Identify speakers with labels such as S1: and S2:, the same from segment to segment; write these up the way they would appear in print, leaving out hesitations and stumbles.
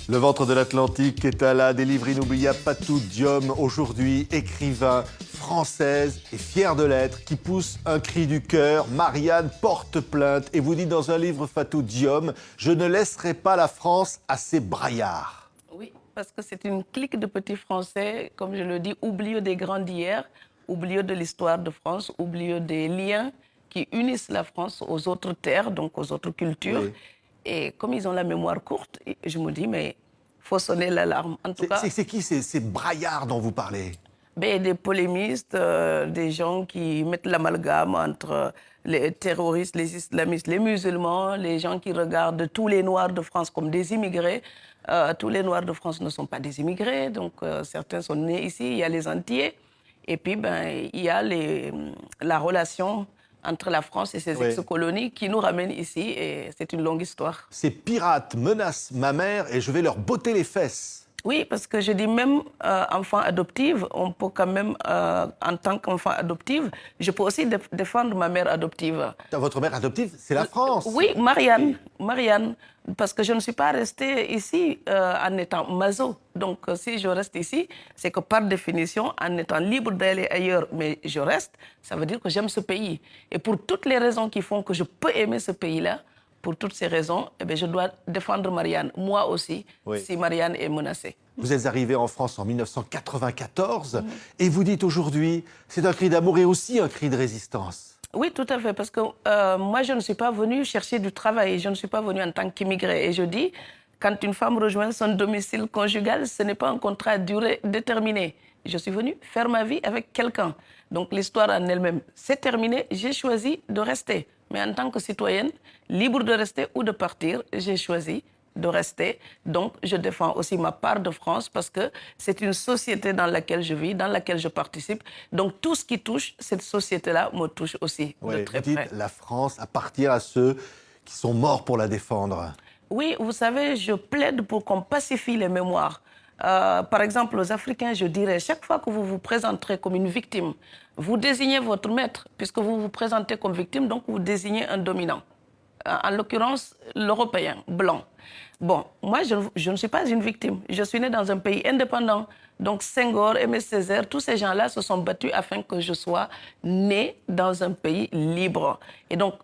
S1: Le ventre de l'Atlantique est à la délivre inoubliable Fatou Diome, aujourd'hui écrivain française et fière de l'être, qui pousse un cri du cœur. Marianne porte plainte et vous dit dans un livre, Fatou Diome, « Je ne laisserai pas la France à ses braillards ».
S2: Oui, parce que c'est une clique de petits Français, comme je le dis, oublieux des grands d'hier, oublieux de l'histoire de France, oublieux des liens qui unissent la France aux autres terres, donc aux autres cultures.
S1: Oui.
S2: Et comme ils ont la mémoire courte, je me dis, mais il faut sonner l'alarme. En tout cas,
S1: C'est qui ces braillards dont vous parlez?
S2: ben, des polémistes, des gens qui mettent l'amalgame entre les terroristes, les islamistes, les musulmans, les gens qui regardent tous les Noirs de France comme des immigrés. Tous les Noirs de France ne sont pas des immigrés, donc certains sont nés ici, il y a les Antillais. Et puis, ben, il y a la relation entre la France et ses ex-colonies qui nous ramène ici, et c'est une longue histoire.
S1: Ces pirates menacent ma mère et je vais leur botter les fesses.
S2: Oui, parce que je dis même enfant adoptive, on peut quand même, en tant qu'enfant adoptive, je peux aussi défendre ma mère adoptive.
S1: Votre mère adoptive, c'est la France.
S2: Oui, Marianne, parce que je ne suis pas restée ici en étant maso. Donc si je reste ici, c'est que par définition, en étant libre d'aller ailleurs, mais je reste, ça veut dire que j'aime ce pays. Et pour toutes les raisons qui font que je peux aimer ce pays-là, pour toutes ces raisons, eh bien, je dois défendre Marianne, moi aussi, si Marianne est menacée.
S1: Vous êtes arrivé en France en 1994 et vous dites aujourd'hui, c'est un cri d'amour et aussi un cri de résistance.
S2: Oui, tout à fait, parce que moi, je ne suis pas venue chercher du travail, je ne suis pas venue en tant qu'immigrée. Et je dis, quand une femme rejoint son domicile conjugal, ce n'est pas un contrat à durée déterminée. Je suis venue faire ma vie avec quelqu'un. Donc l'histoire en elle-même, c'est terminé, j'ai choisi de rester. Mais en tant que citoyenne, libre de rester ou de partir, j'ai choisi de rester. Donc, je défends aussi ma part de France parce que c'est une société dans laquelle je vis, dans laquelle je participe. Donc, tout ce qui touche cette société-là me touche aussi de très près.
S1: Vous dites, la France appartient à ceux qui sont morts pour la défendre.
S2: Oui, vous savez, je plaide pour qu'on pacifie les mémoires. Par exemple, aux Africains, je dirais, chaque fois que vous vous présenterez comme une victime, vous désignez votre maître, puisque vous vous présentez comme victime, donc vous désignez un dominant. En l'occurrence, l'Européen, blanc. Bon, moi, je ne suis pas une victime. Je suis née dans un pays indépendant. Donc, Senghor, Aimé Césaire, tous ces gens-là se sont battus afin que je sois née dans un pays libre. Et donc,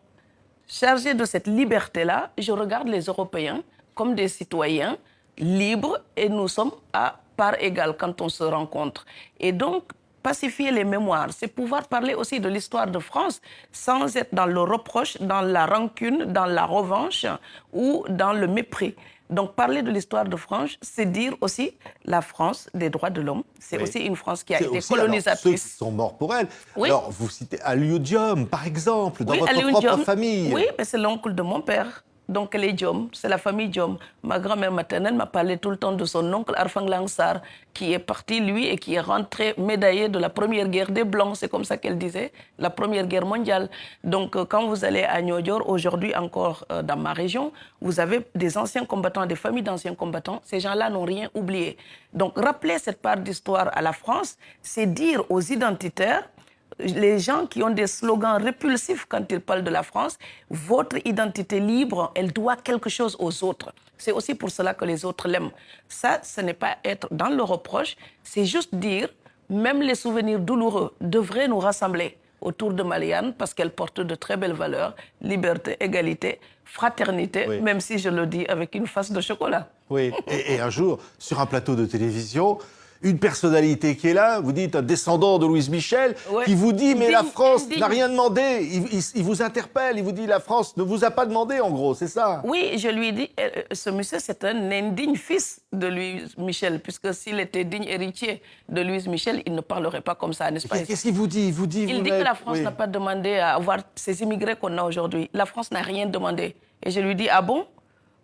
S2: chargée de cette liberté-là, je regarde les Européens comme des citoyens libres et nous sommes à part égale quand on se rencontre. Et donc, pacifier les mémoires, c'est pouvoir parler aussi de l'histoire de France sans être dans le reproche, dans la rancune, dans la revanche ou dans le mépris. Donc parler de l'histoire de France, c'est dire aussi la France des droits de l'homme. C'est aussi une France qui a été colonisatrice.
S1: Alors, ceux qui sont morts pour elle.
S2: Oui.
S1: Alors, vous citez Aliou Diome, par exemple, dans votre
S2: Aliou
S1: propre
S2: Diome,
S1: famille.
S2: Oui, mais c'est l'oncle de mon père. Donc, les Diome, c'est la famille Diome. Ma grand-mère maternelle m'a parlé tout le temps de son oncle Arfang Langsar, qui est parti, lui, et qui est rentré médaillé de la première guerre des Blancs. C'est comme ça qu'elle disait, la première guerre mondiale. Donc, quand vous allez à Niodior, aujourd'hui encore dans ma région, vous avez des anciens combattants, des familles d'anciens combattants. Ces gens-là n'ont rien oublié. Donc, rappeler cette part d'histoire à la France, c'est dire aux identitaires, les gens qui ont des slogans répulsifs quand ils parlent de la France, votre identité libre, elle doit quelque chose aux autres. C'est aussi pour cela que les autres l'aiment. Ça, ce n'est pas être dans le reproche, c'est juste dire, même les souvenirs douloureux devraient nous rassembler autour de Marianne parce qu'elle porte de très belles valeurs, liberté, égalité, fraternité, même si je le dis avec une face de chocolat.
S1: Oui, et un jour, sur un plateau de télévision, une personnalité qui est là, vous dites un descendant de Louise Michel, qui vous dit « mais la France n'a rien demandé ». Il vous interpelle, il vous dit « la France ne vous a pas demandé » en gros, c'est ça?
S2: Oui, je lui ai dit, ce monsieur c'est un indigne fils de Louise Michel, puisque s'il était digne héritier de Louise Michel, il ne parlerait pas comme ça, n'est-ce pas?
S1: Qu'est-ce qu'il vous dit? Il
S2: dit que la France n'a pas demandé à avoir ces immigrés qu'on a aujourd'hui. La France n'a rien demandé. Et je lui dis, ah bon?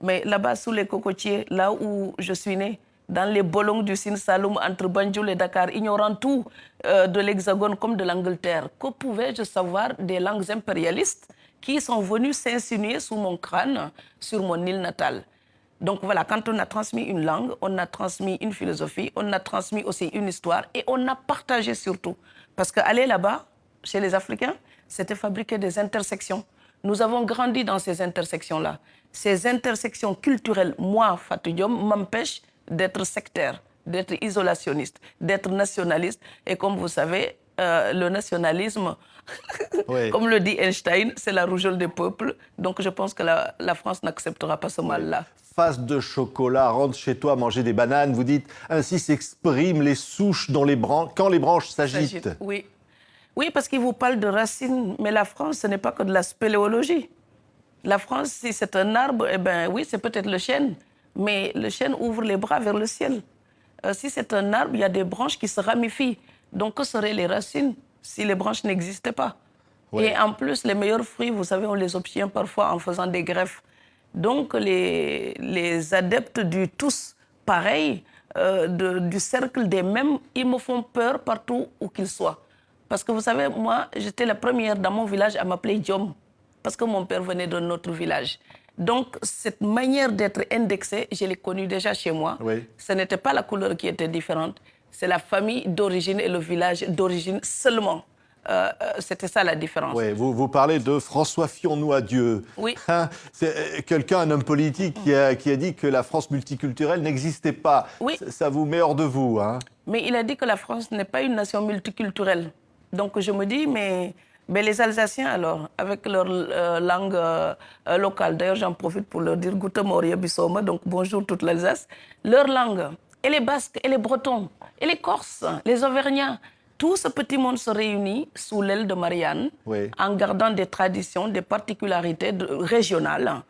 S2: Mais là-bas, sous les cocotiers, là où je suis née, dans les bolongs du Sine Saloum, entre Banjul et Dakar, ignorant tout de l'Hexagone comme de l'Angleterre, que pouvais-je savoir des langues impérialistes qui sont venues s'insinuer sous mon crâne, sur mon île natale? Donc voilà, quand on a transmis une langue, on a transmis une philosophie, on a transmis aussi une histoire et on a partagé surtout. Parce qu'aller là-bas, chez les Africains, c'était fabriquer des intersections. Nous avons grandi dans ces intersections-là. Ces intersections culturelles, moi, Fatou Diom, m'empêchent d'être sectaire, d'être isolationniste, d'être nationaliste. Et comme vous savez, le nationalisme,
S1: Oui.
S2: comme le dit Einstein, c'est la rougeole des peuples. Donc je pense que la France n'acceptera pas ce mal-là.
S1: Face de chocolat, rentre chez toi manger des bananes. Vous dites, ainsi s'expriment les souches quand les branches s'agitent.
S2: Oui. Oui, parce qu'il vous parle de racines. Mais la France, ce n'est pas que de la spéléologie. La France, si c'est un arbre, eh ben oui, c'est peut-être le chêne. Mais le chêne ouvre les bras vers le ciel. Si c'est un arbre, il y a des branches qui se ramifient. Donc, que seraient les racines si les branches n'existaient pas?
S1: Ouais.
S2: Et en plus, les meilleurs fruits, vous savez, on les obtient parfois en faisant des greffes. Donc, les adeptes du tous pareil, du cercle des mêmes, ils me font peur partout où qu'ils soient. Parce que vous savez, moi, j'étais la première dans mon village à m'appeler Diom, parce que mon père venait d'un autre village. Donc, cette manière d'être indexé, je l'ai connue déjà chez moi.
S1: Oui.
S2: Ce n'était pas la couleur qui était différente, c'est la famille d'origine et le village d'origine seulement. C'était ça la différence.
S1: Oui, vous parlez de François Fillon-nous à Dieu.
S2: Oui.
S1: Hein, c'est quelqu'un, un homme politique, qui a dit que la France multiculturelle n'existait pas.
S2: Oui.
S1: Ça vous met hors de vous. Hein.
S2: Mais il a dit que la France n'est pas une nation multiculturelle. Donc je me dis, mais les Alsaciens alors, avec leur langue locale, d'ailleurs j'en profite pour leur dire Guten Morgen Bissoma, donc bonjour toute l'Alsace, leur langue, et les Basques, et les Bretons, et les Corses, les Auvergnats, tout ce petit monde se réunit sous l'aile de Marianne,
S1: Oui.
S2: en gardant des traditions, des particularités régionales.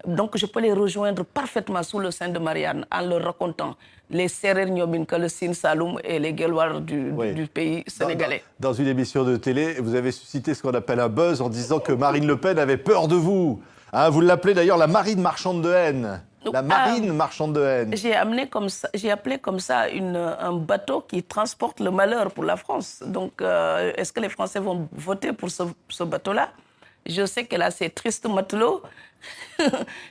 S2: Donc, je peux les rejoindre parfaitement sous le sein de Marianne en leur racontant les Serer Nyominka, le Sine Saloum et les Guelwaars du pays sénégalais.
S1: Dans une émission de télé, vous avez suscité ce qu'on appelle un buzz en disant que Marine Le Pen avait peur de vous. Hein, vous l'appelez d'ailleurs la marine marchande de haine. La marine marchande de haine.
S2: J'ai appelé comme ça un bateau qui transporte le malheur pour la France. Donc, est-ce que les Français vont voter pour ce bateau-là? Je sais que là, ces tristes matelots,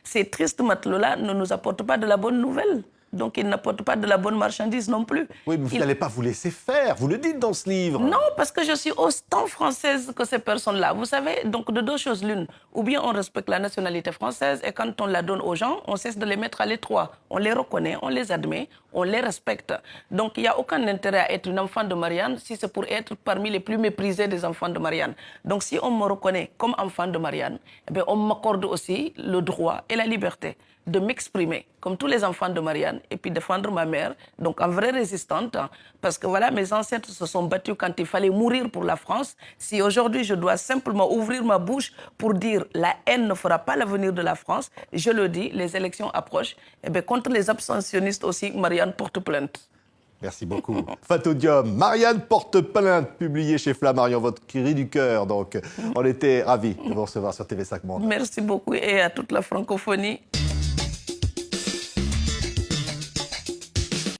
S2: ces tristes matelots-là ne nous apportent pas de la bonne nouvelle. Donc, ils n'apportent pas de la bonne marchandise non plus.
S1: Oui, mais vous n'allez pas vous laisser faire. Vous le dites dans ce livre.
S2: Non, parce que je suis autant française que ces personnes-là. Vous savez, donc de deux choses l'une. Ou bien on respecte la nationalité française et quand on la donne aux gens, on cesse de les mettre à l'étroit. On les reconnaît, on les admet, on les respecte. Donc il n'y a aucun intérêt à être une enfant de Marianne si c'est pour être parmi les plus méprisés des enfants de Marianne. Donc si on me reconnaît comme enfant de Marianne, eh bien, on m'accorde aussi le droit et la liberté de m'exprimer comme tous les enfants de Marianne et puis défendre ma mère, donc en vraie résistante, parce que voilà, mes ancêtres se sont battus quand il fallait mourir pour la France. Si aujourd'hui je dois simplement ouvrir ma bouche pour dire la haine ne fera pas l'avenir de la France, je le dis, les élections approchent, et bien contre les abstentionnistes aussi, Marianne porte plainte.
S1: Merci beaucoup. Fatou Diom, Marianne porte plainte, publié chez Flammarion, votre cri du cœur. Donc, on était ravis de vous recevoir sur TV5 Monde.
S2: Merci beaucoup et à toute la francophonie.